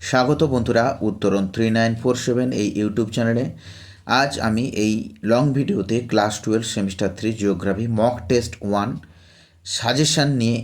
স্বাগত বন্ধুরা উত্তরণ 3947 এই ইউটিউব চ্যানেলে। আজ আমি এই লং ভিডিওতে class 12 semester 3 geography mock test 1 suggestion নিয়ে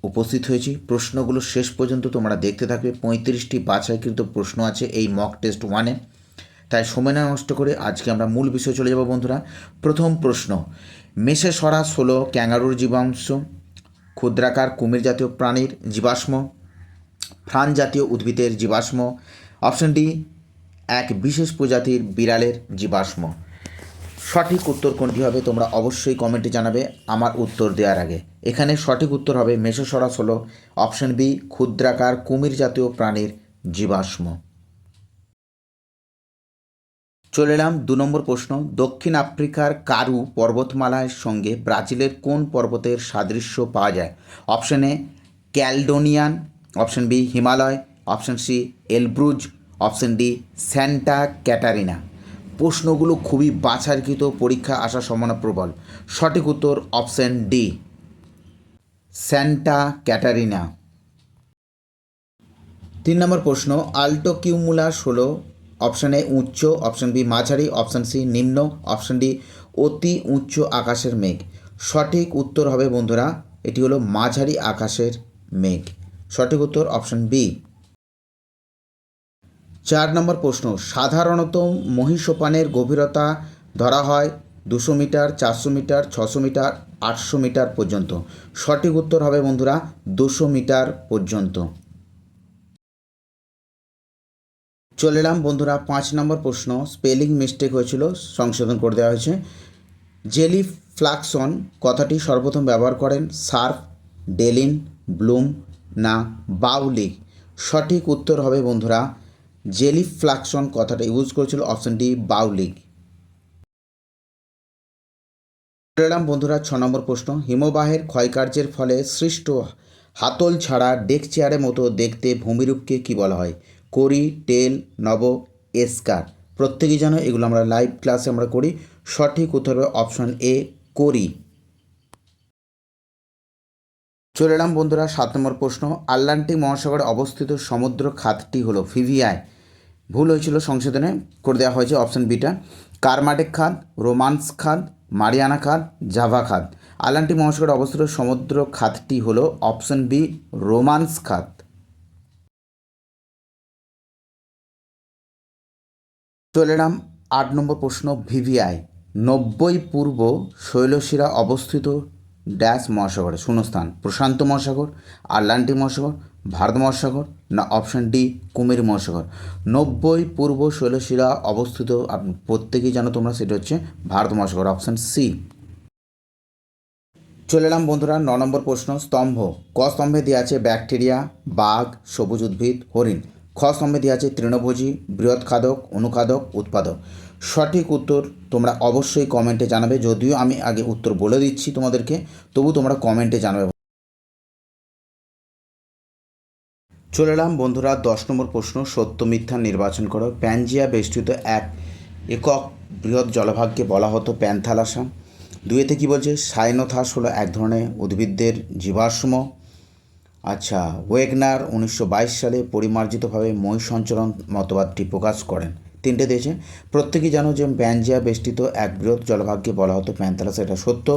উপস্থিত হয়েছি। প্রশ্নগুলো শেষ পর্যন্ত তোমরা দেখতে থাকবে। 35টি বাছাইকৃত প্রশ্ন আছে এই মক টেস্ট 1-এ, তাই সময় না নষ্ট করে আজকে আমরা মূল বিষয়ে চলে যাব বন্ধুরা। প্রথম প্রশ্ন, মেসেসরাস হলো ক্যাঙ্গারুর জীবাশ্ম, ক্ষুদ্রাকার কুমির জাতীয় প্রাণীর জীবাশ্ম, ফ্রান জাতীয় উদ্ভিদের জীবাশ্ম, অপশন ডি এক বিশেষ প্রজাতির বিড়ালের জীবাশ্ম। সঠিক উত্তর কোনটি হবে তোমরা অবশ্যই কমেন্টে জানাবে আমার উত্তর দেওয়ার আগে। এখানে সঠিক উত্তর হবে মেসোসরাস হলো অপশন বি ক্ষুদ্রাকার কুমির জাতীয় প্রাণীর জীবাশ্ম। চলে এলাম 2 নম্বর প্রশ্ন, দক্ষিণ আফ্রিকার কারু পর্বতমালার সঙ্গে ব্রাজিলের কোন পর্বতের সাদৃশ্য পাওয়া যায়? Option A Caledonian, option B Himalaya, option C Elbrus, option D Santa Catarina. প্রশ্নগুলো খুবই বাছাইকৃত, পরীক্ষা আসার সম্ভাবনা প্রবল। সঠিক উত্তর অপশন ডি স্যান্টা ক্যাটারিনা। 3 নম্বর প্রশ্ন, আল্টোকিউমুলাস হলো অপশান এ উচ্চ, অপশান বি মাঝারি, অপশান সি নিম্ন, অপশান ডি অতি উচ্চ আকাশের মেঘ। সঠিক উত্তর হবে বন্ধুরা এটি হলো মাঝারি আকাশের মেঘ। সঠিক উত্তর অপশান বি। 4 নম্বর প্রশ্ন, সাধারণত মহীসোপানের গভীরতা ধরা হয় 200 মিটার, 400 মিটার, 600 মিটার, 800 মিটার পর্যন্ত। সঠিক উত্তর হবে বন্ধুরা 200 মিটার পর্যন্ত। চলে এলাম বন্ধুরা 5 নম্বর প্রশ্ন, স্পেলিং মিস্টেক হয়েছিল, সংশোধন করে দেওয়া হয়েছে। জেলি ফ্লাক্সন কথাটি সর্বপ্রথম ব্যবহার করেন সার্ফ, ডেলিন, ব্লুম না বাউলি? সঠিক উত্তর হবে বন্ধুরা জেলি ফ্লাক্সন কথাটা ইউজ করেছিল অপশন ডি বাউলিক। চলে এলাম বন্ধুরা 6 নম্বর প্রশ্ন, হিমবাহের ক্ষয়কার্যের ফলে সৃষ্ট হাতল ছাড়া ডেক চেয়ারের মতো দেখতে ভূমিরূপকে কী বলা হয়? করি, টেল, নব, এসকার। প্রত্যেকেই জানো এগুলো আমরা লাইভ ক্লাসে আমরা করি। সঠিক উত্তর হবে অপশন এ করি। চলে এলাম বন্ধুরা 7 নম্বর প্রশ্ন, আটলান্টিক মহাসাগরে অবস্থিত সমুদ্র খাতটি হলো ভিভিআই। ভুল হয়েছিল, সংশোধনে করে দেওয়া হয়েছে অপশন বিটা। কারমাটিক খাত, রোমান্স খাত, মারিয়ানা খাত, জাভা খাত। আটলান্টিক মহাসাগরে অবস্থিত সমুদ্র খাতটি হলো অপশন বি রোমান্স খাত। চলে এলাম 8 নম্বর প্রশ্ন, ভিভিআই 90 পূর্ব শৈলশিরা অবস্থিত ড্যাশ মহাসাগরে? শূন্যস্থান প্রশান্ত মহাসাগর, আটলান্টিক মহাসাগর, ভারত মহাসাগর না অপশান ডি কুমির মহাসাগর? 90 পূর্ব শৈলশিরা অবস্থিত প্রত্যেকেই জানো তোমরা, সেটা হচ্ছে ভারত মহাসাগর, অপশান সি। চলে এলাম বন্ধুরা 9 নম্বর প্রশ্ন, স্তম্ভ। ক স্তম্ভে দেওয়া আছে ব্যাকটেরিয়া, বাঘ, সবুজ উদ্ভিদ, হরিণ। খ স্তম্ভে দেওয়া আছে তৃণভোজী, বৃহৎখাদক, অনুখাদক, উৎপাদক। সঠিক উত্তর তোমরা অবশ্যই কমেন্টে জানাবে, যদিও আমি আগে উত্তর বলে দিচ্ছি তোমাদেরকে, তবু তোমরা কমেন্টে জানাবে। চলে এলাম বন্ধুরা 10 নম্বর প্রশ্ন, সত্য মিথ্যা নির্বাচন করো। প্যানজিয়া বেষ্টিত এক একক বৃহৎ জলভাগকে বলা হতো প্যান্থালাসা। 2-তে কী বলছে? সাইনোথাস হলো এক ধরনের উদ্ভিদদের জীবাশ্ম। আচ্ছা, ওয়েগনার 1922 সালে পরিমার্জিতভাবে মই সঞ্চরণ মতবাদটি প্রকাশ করেন। 3টে দিয়েছে। প্রত্যেকেই জানো যে প্যানজিয়া বেষ্টিত এক বৃহৎ জলভাগকে বলা হতো প্যান্থালাসা, এটা সত্য।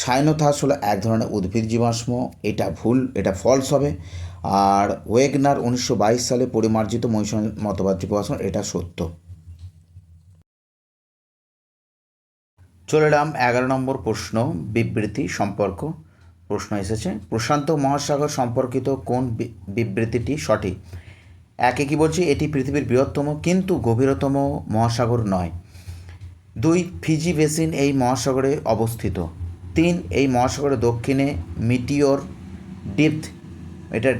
সাইনোথাস হলো এক ধরনের উদ্ভিদ জীবাশ্ম, এটা ভুল, এটা ফলস হবে। আর ওয়েগনার 1922 সালে পরিমার্জিত মই মতবাদটি প্রকাশ করেন, এটা সত্য। চলে এলাম 11 নম্বর প্রশ্ন, বিবৃতি সম্পর্ক প্রশ্ন এসেছে। প্রশান্ত মহাসাগর সম্পর্কিত কোন বিবৃতিটি সঠিক? একে কি বলছি? এটি পৃথিবীর বৃহত্তম কিন্তু গভীরতম মহাসাগর নয়। 2 ফিজি বেসিন এই মহাসাগরে অবস্থিত। 3 এই মহাসাগরের দক্ষিণে মিটিওর ডেপথ, এটা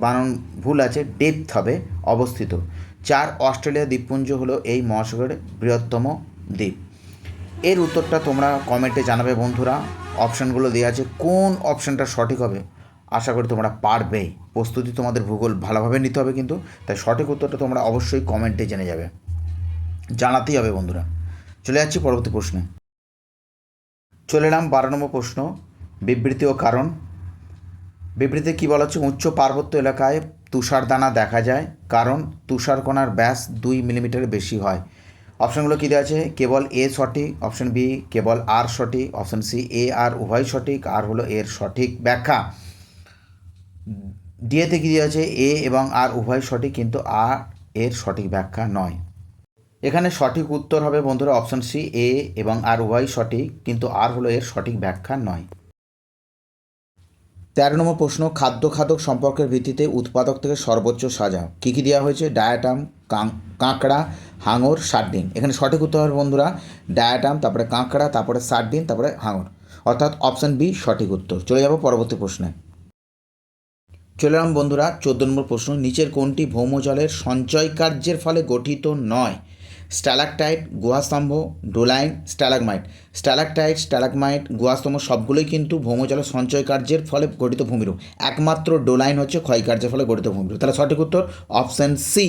বানান ভুল আছে, ডেপথ হবে, অবস্থিত। 4 অস্ট্রেলিয়া দ্বীপপুঞ্জ হলো এই মহাসাগরের বৃহত্তম দ্বীপ। এর উত্তরটা তোমরা কমেন্টে জানাবে বন্ধুরা। অপশানগুলো দেওয়া আছে, কোন অপশানটা সঠিক হবে আশা করি তোমরা পারবেই। প্রস্তুতি তোমাদের ভূগোল ভালোভাবে নিতে হবে কিন্তু, তাই সঠিক উত্তরটা তোমরা অবশ্যই কমেন্টে জেনে যাবে, জানাতেই হবে বন্ধুরা। চলে যাচ্ছি পরবর্তী প্রশ্নে। চলে এলাম 12 নম্বর প্রশ্ন, বিবৃতি ও কারণ। বিবৃতি কী বলা হচ্ছে? উচ্চ পার্বত্য এলাকায় তুষারদানা দেখা যায়, কারণ তুষারকণার ব্যাস 2 মিলিমিটারের বেশি হয়। অপশানগুলো কী দেওয়া আছে? কেবল এ সঠিক, অপশান বি কেবল আর সঠিক, অপশান সি এ আর উভয় সঠিক, আর হলো এর সঠিক ব্যাখ্যা। ডিএতে কী দেওয়া আছে? এ এবং আর উভয় সঠিক, কিন্তু আর এর সঠিক ব্যাখ্যা নয়। এখানে সঠিক উত্তর হবে বন্ধুরা অপশান সি, এ এবং আর উভয় সঠিক, কিন্তু আর হলো এর সঠিক ব্যাখ্যা নয়। 13 নম্বর প্রশ্ন, খাদ্য খাদক সম্পর্কের ভিত্তিতে উৎপাদক থেকে সর্বোচ্চ সাজাও। কী কী দেওয়া হয়েছে? ডায়াটাম, কাঁকড়া, হাঙর, সার্ডিন। এখানে সঠিক উত্তর হবে বন্ধুরা ডায়াটাম, তারপরে কাঁকড়া, তারপরে সার্ডিন, তারপরে হাঙর, অর্থাৎ অপশান বি সঠিক উত্তর। চলে যাব পরবর্তী প্রশ্নে। চলে এলাম বন্ধুরা 14 নম্বর প্রশ্ন, নিচের কোনটি ভৌমজলের সঞ্চয় কার্যের ফলে গঠিত নয়? স্ট্যালাকটাইট, গুহাস্তম্ভ, ডোলাইন, স্ট্যালাগমাইট। স্ট্যালাকটাইট, স্ট্যালাগমাইট, গুহাস্তম্ভ সবগুলোই কিন্তু ভৌমজলের সঞ্চয় কার্যের ফলে গঠিত ভূমিরূপ। একমাত্র ডোলাইন হচ্ছে ক্ষয়কার্যের ফলে গঠিত ভূমিরূপ। তাহলে সঠিক উত্তর অপশান সি।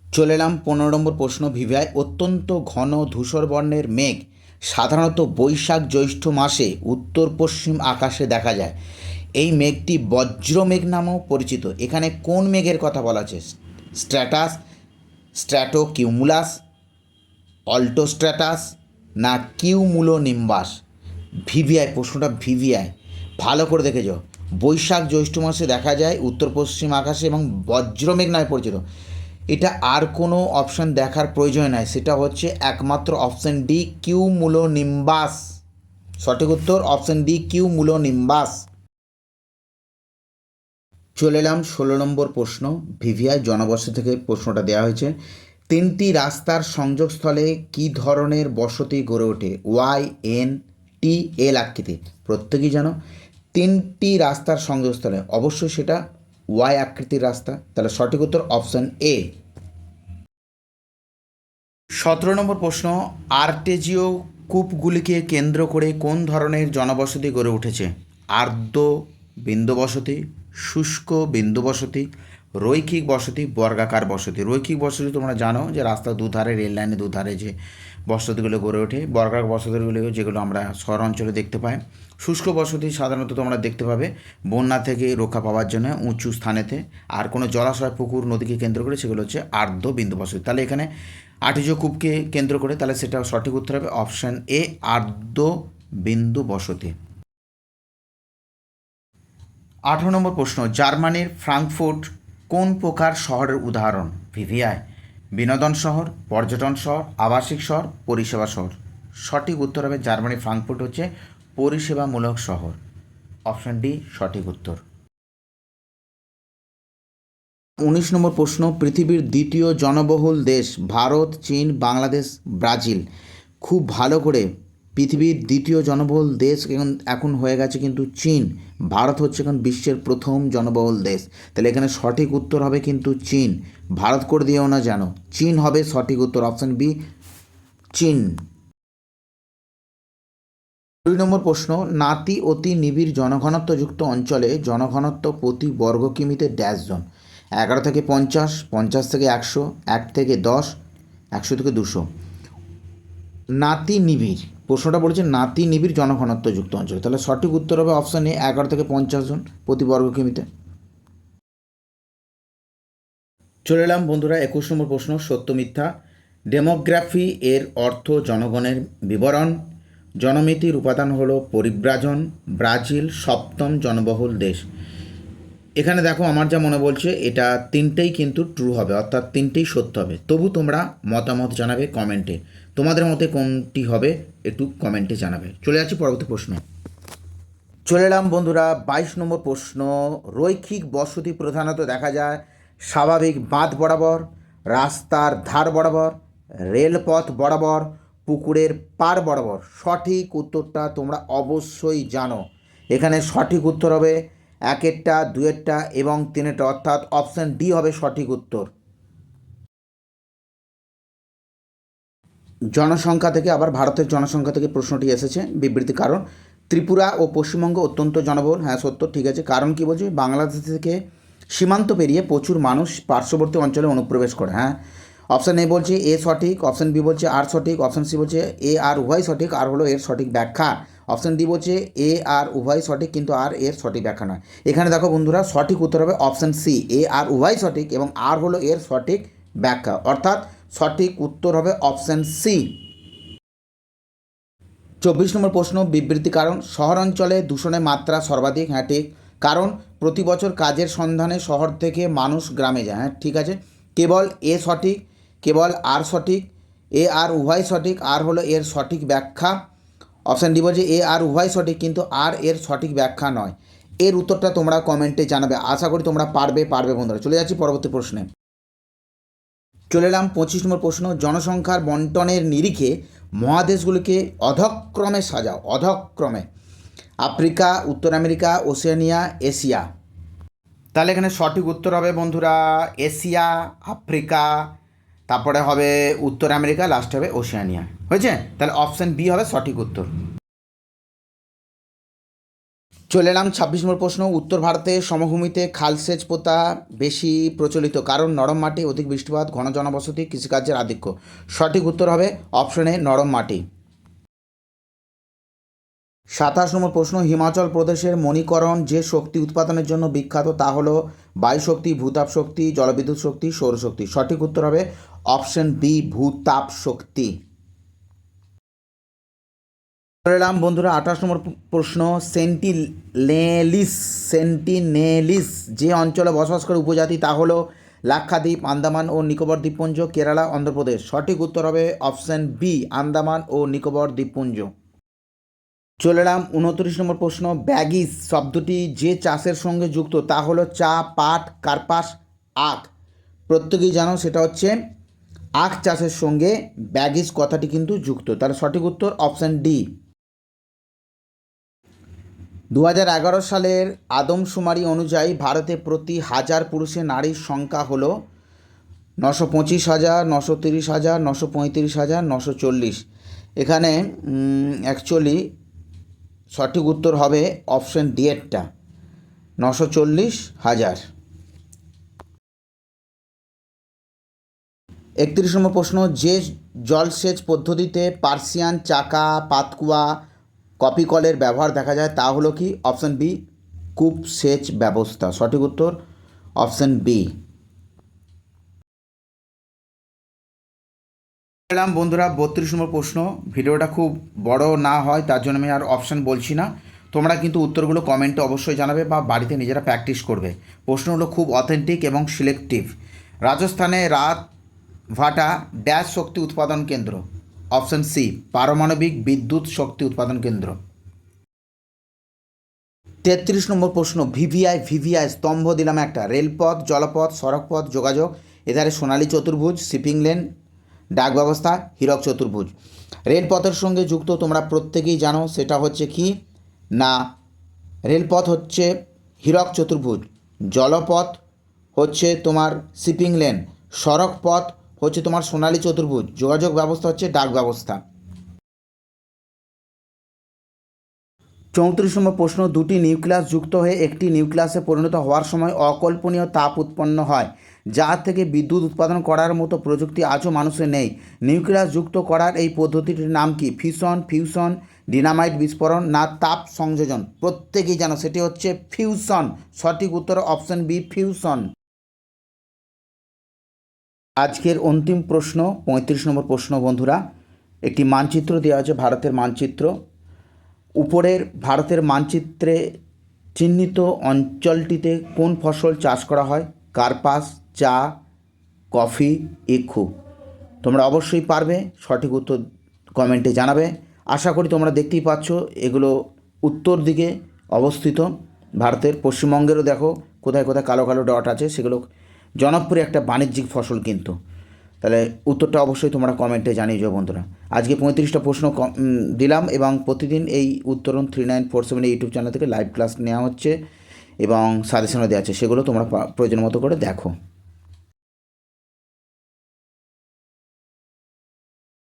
চলে এলাম 15 নম্বর প্রশ্ন, ভিভিআই অত্যন্ত ঘন ধূসর বর্ণের মেঘ সাধারণত বৈশাখ জ্যৈষ্ঠ মাসে উত্তর পশ্চিম আকাশে দেখা যায়। এই মেঘটি বজ্রমেঘ নামেও পরিচিত। এখানে কোন মেঘের কথা বলা আছে? স্ট্র্যাটাস, স্ট্র্যাটোকিউমুলাস, অল্টোস্ট্র্যাটাস না কিউমুলোনিম্বাস? ভিভিআই, প্রশ্নটা ভিভিআই, ভালো করে দেখে যাও। বৈশাখ জ্যৈষ্ঠ মাসে দেখা যায় উত্তর পশ্চিম আকাশে এবং বজ্রমেঘ নামে পরিচিত। এটা আর কোনো অপশান দেখার প্রয়োজন নাই, সেটা হচ্ছে একমাত্র অপশান ডি কিউমুলোনিম্বাস। সঠিক উত্তর অপশান ডি কিউমুলোনিম্বাস। চলে এলাম 16 নম্বর প্রশ্ন, ভিভিআই জনবসতি থেকে প্রশ্নটা দেওয়া হয়েছে। 3টি রাস্তার সংযোগস্থলে কী ধরনের বসতি গড়ে ওঠে? ওয়াই, এন, টি, এল আকৃতি। প্রত্যেকেই জানো 3টি রাস্তার সংযোগস্থলে অবশ্যই সেটা ওয়াই আকৃতির রাস্তা। তাহলে সঠিক উত্তর অপশান এ। 17 নম্বর প্রশ্ন, আর্টেজিও কূপগুলিকে কেন্দ্র করে কোন ধরনের জনবসতি গড়ে উঠেছে? আর্দ্র বিন্দু বসতি, শুষ্ক বিন্দু বসতি, রৈখিক বসতি, বর্গাকার বসতি। রৈখিক বসতি তোমরা জানো যে রাস্তার দুধারে, রেল লাইনের দুধারে যে বসতিগুলো গড়ে ওঠে। বর্গাকার বসতিগুলো যেগুলো আমরা শহর অঞ্চলে দেখতে পাই। শুষ্ক বসতি সাধারণত তোমরা দেখতে পাবে বন্যা থেকে রক্ষা পাওয়ার জন্য উঁচু স্থানেতে, আর কোনো জলাশয়, পুকুর, নদীকে কেন্দ্র করে সেগুলো হচ্ছে আর্দ্র বিন্দু বসতি। তাহলে এখানে আর্টেজিও কূপকে কেন্দ্র করে, তাহলে সেটা সঠিক উত্তর হবে অপশান এ, আর্দ্র বিন্দু বসতি। 18 নম্বর প্রশ্ন, জার্মানির ফ্রাঙ্কফুর্ট কোন প্রকার শহরের উদাহরণ? ভিভিআই বিনোদন শহর, পর্যটন শহর, আবাসিক শহর, পরিষেবা শহর। সঠিক উত্তর হবে জার্মানির ফ্রাঙ্কফুর্ট হচ্ছে পরিষেবামূলক শহর। অপশান ডি সঠিক উত্তর। 19 নম্বর প্রশ্ন, পৃথিবীর দ্বিতীয় জনবহুল দেশ ভারত, চীন, বাংলাদেশ, ব্রাজিল। খুব ভালো করে, পৃথিবীর দ্বিতীয় জনবহুল দেশ এখন হয়ে গেছে কিন্তু চীন। ভারত হচ্ছে এখন বিশ্বের প্রথম জনবহুল দেশ। তাহলে এখানে সঠিক উত্তর হবে কিন্তু চীন। ভারত করে দিয়েও না জানো, চীন হবে সঠিক উত্তর, অপশান বি চীন। 2 নম্বর প্রশ্ন, নাতি অতি নিবিড় জনঘনত্বযুক্ত অঞ্চলে জনঘনত্ব প্রতি বর্গ কিমিতে ড্যাশ জন? 11 থেকে 50, 50 থেকে 100, 1 থেকে 10, 100 থেকে 200। নাতি নিবিড়, প্রশ্নটা বলেছে নাতি নিবিড় জনঘনত্বযুক্ত অঞ্চল, তাহলে সঠিক উত্তর হবে অপশান এ 11 থেকে 50 জন প্রতি বর্গ কিমিতে। চলে এলাম বন্ধুরা 21 নম্বর প্রশ্ন, সত্য মিথ্যা। ডেমোগ্রাফি এর অর্থ জনগণের বিবরণ। জনমিতির উপাদান হলো পরিব্রাজন। ব্রাজিল 7ম জনবহুল দেশ। এখানে দেখো আমার যা মনে বলছে এটা তিনটেই কিন্তু ট্রু হবে, অর্থাৎ তিনটেই সত্য হবে। তবু তোমরা মতামত জানাবে কমেন্টে, তোমাদের মতে কোনটি হবে একটু কমেন্টে জানাবে। চলে যাচ্ছি পরবর্তী প্রশ্ন। চলে এলাম বন্ধুরা 22 নম্বর প্রশ্ন, রৈখিক বসতি প্রধানত দেখা যায় স্বাভাবিক বাঁধ বরাবর, রাস্তার ধার বরাবর, রেলপথ বরাবর, পুকুরের পাড় বরাবর। সঠিক উত্তরটা তোমরা অবশ্যই জানো। এখানে সঠিক উত্তর হবে 1এরটা, 2এরটা এবং 3এরটা, অর্থাৎ অপশান ডি হবে সঠিক উত্তর। জনসংখ্যা থেকে, আবার ভারতের জনসংখ্যা থেকে প্রশ্নটি এসেছে, বিবৃতি কারণ ত্রিপুরা ও পশ্চিমবঙ্গ অত্যন্ত জনবহুল। হ্যাঁ সত্য, ঠিক আছে। কারণ কি বলছে? বাংলাদেশ থেকে সীমান্ত পেরিয়ে প্রচুর মানুষ পার্শ্ববর্তী অঞ্চলে অনুপ্রবেশ করে। হ্যাঁ, অপশান এ বলছে এ সঠিক, অপশান বি বলছে আর সঠিক, অপশান সি বলছে এ আর উভয় সঠিক, আর হলো এর সঠিক ব্যাখ্যা। অপশান ডি বলছে এ আর উভয় সঠিক কিন্তু আর এর সঠিক ব্যাখ্যা নয়। এখানে দেখো বন্ধুরা, সঠিক উত্তর হবে অপশান সি, এ আর উভয় সঠিক এবং আর হলো এর সঠিক ব্যাখ্যা, অর্থাৎ সঠিক উত্তর হবে অপশান সি। 24 নম্বর প্রশ্ন, বিবৃতি কারণ। শহরাঞ্চলে দূষণের মাত্রা সর্বাধিক, হ্যাঁ ঠিক। কারণ প্রতি বছর কাজের সন্ধানে শহর থেকে মানুষ গ্রামে যায়, হ্যাঁ ঠিক আছে। কেবল এ সঠিক, কেবল আর সঠিক, এ আর উভয় সঠিক, আর হলো এর সঠিক ব্যাখ্যা। অপশান ডি বলছে এ আর উভয় সঠিক কিন্তু আর এর সঠিক ব্যাখ্যা নয়। এর উত্তরটা তোমরা কমেন্টে জানাবে, আশা করি তোমরা পারবে বন্ধুরা। চলে যাচ্ছি পরবর্তী প্রশ্নে। চলে এলাম 25 নম্বর প্রশ্ন, জনসংখ্যার বন্টনের নিরিখে মহাদেশগুলিকে অধক্রমে সাজাও, অধক্রমে। আফ্রিকা, উত্তর আমেরিকা, ওশেনিয়া, এশিয়া। তাহলে এখানে সঠিক উত্তর হবে বন্ধুরা এশিয়া, আফ্রিকা, তারপরে হবে উত্তর আমেরিকা, লাস্ট হবে ওশেনিয়া। হয়েছে? তাহলে অপশান বি হবে সঠিক উত্তর। চলে এলাম 26 নম্বর প্রশ্ন, উত্তর ভারতে সমভূমিতে খালসেচ প্রথা বেশি প্রচলিত, কারণ নরম মাটি, অধিক বৃষ্টিপাত, ঘন জনবসতি, কৃষিকার্যের আধিক্য। সঠিক উত্তর হবে অপশানে নরম মাটি। 27 নম্বর প্রশ্ন, হিমাচল প্রদেশের মণিকরণ যে শক্তি উৎপাদনের জন্য বিখ্যাত তা হলো বায়ু শক্তি, ভূতাপ শক্তি, জলবিদ্যুৎ শক্তি, সৌরশক্তি। সঠিক উত্তর হবে অপশান বি, ভূতাপ শক্তি। চলে এলাম বন্ধুরা 28 নম্বর প্রশ্ন, সেন্টিনেলিস যে অঞ্চলে বসবাস করে উপজাতি তা হলো লাক্ষাদ্বীপ, আন্দামান ও নিকোবর দ্বীপপুঞ্জ, কেরালা, অন্ধ্রপ্রদেশ। সঠিক উত্তর হবে অপশান বি, আন্দামান ও নিকোবর দ্বীপপুঞ্জ। চলে এলাম 29 নম্বর প্রশ্ন, ব্যাগিস শব্দটি যে চাষের সঙ্গে যুক্ত তা হলো চা, পাট, কার্পাস, আখ। প্রত্যেকেই জানো সেটা হচ্ছে আখ চাষের সঙ্গে ব্যাগিস কথাটি কিন্তু যুক্ত, তার সঠিক উত্তর অপশান ডি। 2011 সালের আদমশুমারি অনুযায়ী ভারতে প্রতি 1000 পুরুষে নারীর সংখ্যা হলো 925,000, 930,000, 935,000, 940। এখানে অ্যাকচুয়ালি সঠিক উত্তর হবে অপশান ডি এরটা, 940,000। 31 নম্বর প্রশ্ন, যে জলসেচ পদ্ধতিতে পার্সিয়ান চাকা, পাতকুয়া, কপি কলের ব্যবহার দেখা যায় তা হলো কি? অপশান বি, কূপ সেচ ব্যবস্থা। সঠিক উত্তর অপশান বি। এলাম বন্ধুরা 32 নম্বর প্রশ্ন, ভিডিওটা খুব বড় না হয় তার জন্য আমি আর অপশান বলছি না, তোমরা কিন্তু উত্তরগুলো কমেন্টে অবশ্যই জানাবে বা বাড়িতে নিজেরা প্র্যাকটিস করবে। প্রশ্নগুলো খুব অথেন্টিক এবং সিলেক্টিভ। রাজস্থানে রাত ভাটা ড্যাশ শক্তি উৎপাদন কেন্দ্র। অপশান সি, পারমাণবিক বিদ্যুৎ শক্তি উৎপাদন কেন্দ্র। 33 নম্বর প্রশ্ন, ভিভিআই স্তম্ভ দিলাম একটা, রেলপথ, জলপথ, সড়কপথ, যোগাযোগ, এধারে সোনালী চতুর্ভুজ, শিপিং লেন, ডাক ব্যবস্থা, হীরক চতুর্ভুজ। রেলপথের সঙ্গে যুক্ত তোমরা প্রত্যেকেই জানো সেটা হচ্ছে কি না, রেলপথ হচ্ছে হীরক চতুর্ভুজ, জলপথ হচ্ছে তোমার শিপিং লেন, সড়ক পথ হচ্ছে তোমার সোনালী চতুর্ভুজ, যোগাযোগ ব্যবস্থা হচ্ছে ডাক ব্যবস্থা। 34 নম্বর প্রশ্ন, দুটি নিউক্লিয়াস যুক্ত হয়ে একটি নিউক্লিয়াসে পরিণত হওয়ার সময় অকল্পনীয় তাপ উৎপন্ন হয়, যা থেকে বিদ্যুৎ উৎপাদন করার মতো প্রযুক্তি আজও মানুষের নেই। নিউক্লিয়াস যুক্ত করার এই পদ্ধতিটির নাম কি? ফিউশন, ফিউশন, ডিনামাইট বিস্ফোরণ না তাপ সংযোজন? প্রত্যেকেই জানো সেটি হচ্ছে ফিউশন। সঠিক উত্তর অপশান বি, ফিউশন। আজকের অন্তিম প্রশ্ন 35 নম্বর প্রশ্ন বন্ধুরা, একটি মানচিত্র দেওয়া আছে, ভারতের মানচিত্র। উপরের ভারতের মানচিত্রে চিহ্নিত অঞ্চলটিতে কোন ফসল চাষ করা হয়? কার্পাস, চা, কফি, ইক্ষু। তোমরা অবশ্যই পারবে, সঠিক উত্তর কমেন্টে জানাবে। আশা করি তোমরা দেখতেই পাচ্ছ এগুলো উত্তর দিকে অবস্থিত। ভারতের পশ্চিমবঙ্গেরও দেখো কোথায় কোথায় কালো কালো ডট আছে, সেগুলো জনপ্রিয় একটা বাণিজ্যিক ফসল কিন্তু। তাহলে উত্তরটা অবশ্যই তোমরা কমেন্টে জানিয়ে যাও বন্ধুরা। আজকে 35টা প্রশ্ন দিলাম এবং প্রতিদিন এই উত্তরণ 3947 ইউটিউব চ্যানেল থেকে লাইভ ক্লাস নেওয়া হচ্ছে এবং সাজেশনও দেওয়া আছে, সেগুলো তোমরা প্রয়োজন মতো করে দেখো।